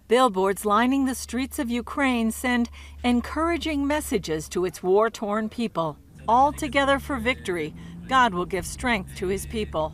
Billboards lining the streets of Ukraine send encouraging messages to its war-torn people. All together for victory, God will give strength to his people.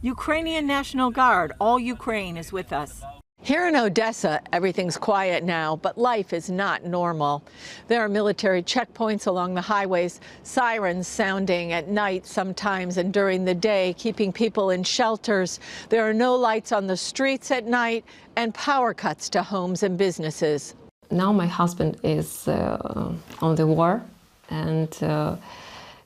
Ukrainian National Guard, all Ukraine is with us. Here in Odesa, everything's quiet now, but life is not normal. There are military checkpoints along the highways, sirens sounding at night sometimes and during the day, keeping people in shelters. There are no lights on the streets at night and power cuts to homes and businesses. Now my husband is on the war, and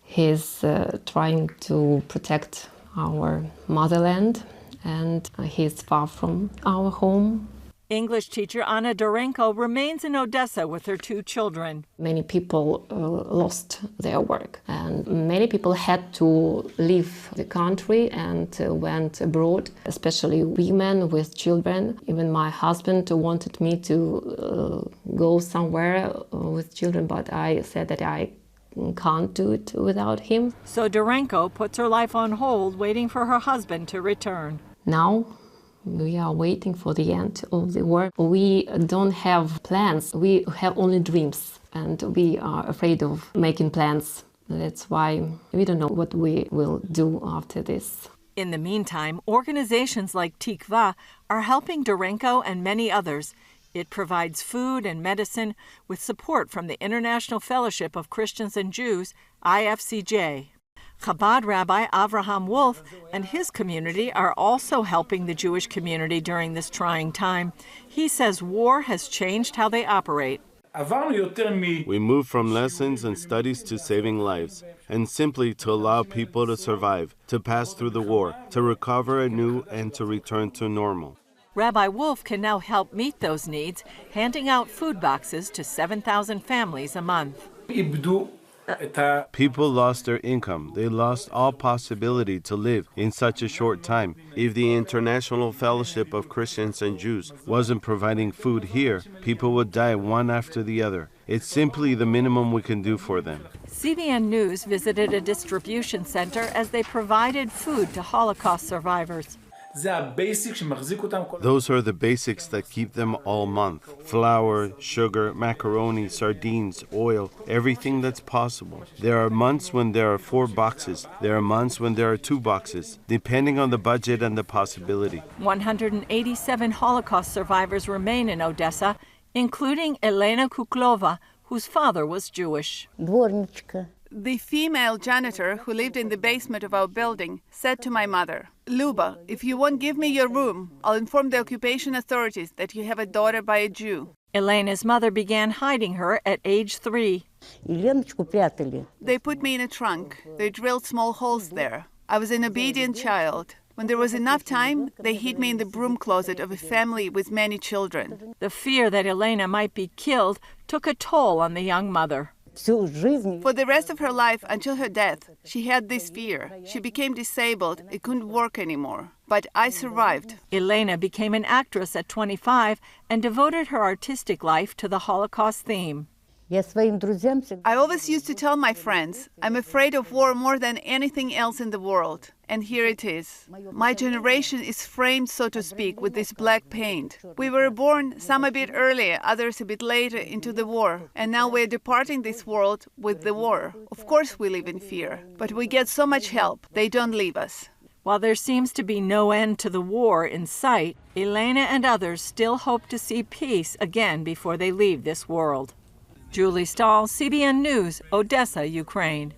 he's trying to protect our motherland, and he's far from our home. English teacher Anna Dorenko remains in Odesa with her 2 children. Many people lost their work, and many people had to leave the country and went abroad, especially women with children. Even my husband wanted me to go somewhere with children, but I said that I can't do it without him. So Dorenko puts her life on hold, waiting for her husband to return. Now we are waiting for the end of the war. We don't have plans, we have only dreams, and we are afraid of making plans. That's why we don't know what we will do after this. In the meantime, organizations like Tikva are helping Dorenko and many others. It provides food and medicine with support from the International Fellowship of Christians and Jews, IFCJ. Chabad Rabbi Avraham Wolf and his community are also helping the Jewish community during this trying time. He says war has changed how they operate. We moved from lessons and studies to saving lives, and simply to allow people to survive, to pass through the war, to recover anew, and to return to normal. Rabbi Wolf can now help meet those needs, handing out food boxes to 7,000 families a month. People lost their income. They lost all possibility to live in such a short time. If the International Fellowship of Christians and Jews wasn't providing food here, people would die one after the other. It's simply the minimum we can do for them. CBN News visited a distribution center as they provided food to Holocaust survivors. Those are the basics that keep them all month. Flour, sugar, macaroni, sardines, oil, everything that's possible. There are months when there are 4 boxes. There are months when there are 2 boxes, depending on the budget and the possibility. 187 Holocaust survivors remain in Odesa, including Elena Kuklova, whose father was Jewish. The female janitor who lived in the basement of our building said to my mother, "Luba, if you won't give me your room, I'll inform the occupation authorities that you have a daughter by a Jew." Elena's mother began hiding her at age 3. They put me in a trunk. They drilled small holes there. I was an obedient child. When there was enough time, they hid me in the broom closet of a family with many children. The fear that Elena might be killed took a toll on the young mother. For the rest of her life, until her death, she had this fear. She became disabled and couldn't work anymore. But I survived. Elena became an actress at 25 and devoted her artistic life to the Holocaust theme. I always used to tell my friends, I'm afraid of war more than anything else in the world. And here it is. My generation is framed, so to speak, with this black paint. We were born, some a bit earlier, others a bit later, into the war. And now we're departing this world with the war. Of course we live in fear, but we get so much help. They don't leave us. While there seems to be no end to the war in sight, Elena and others still hope to see peace again before they leave this world. Julie Stahl, CBN News, Odesa, Ukraine.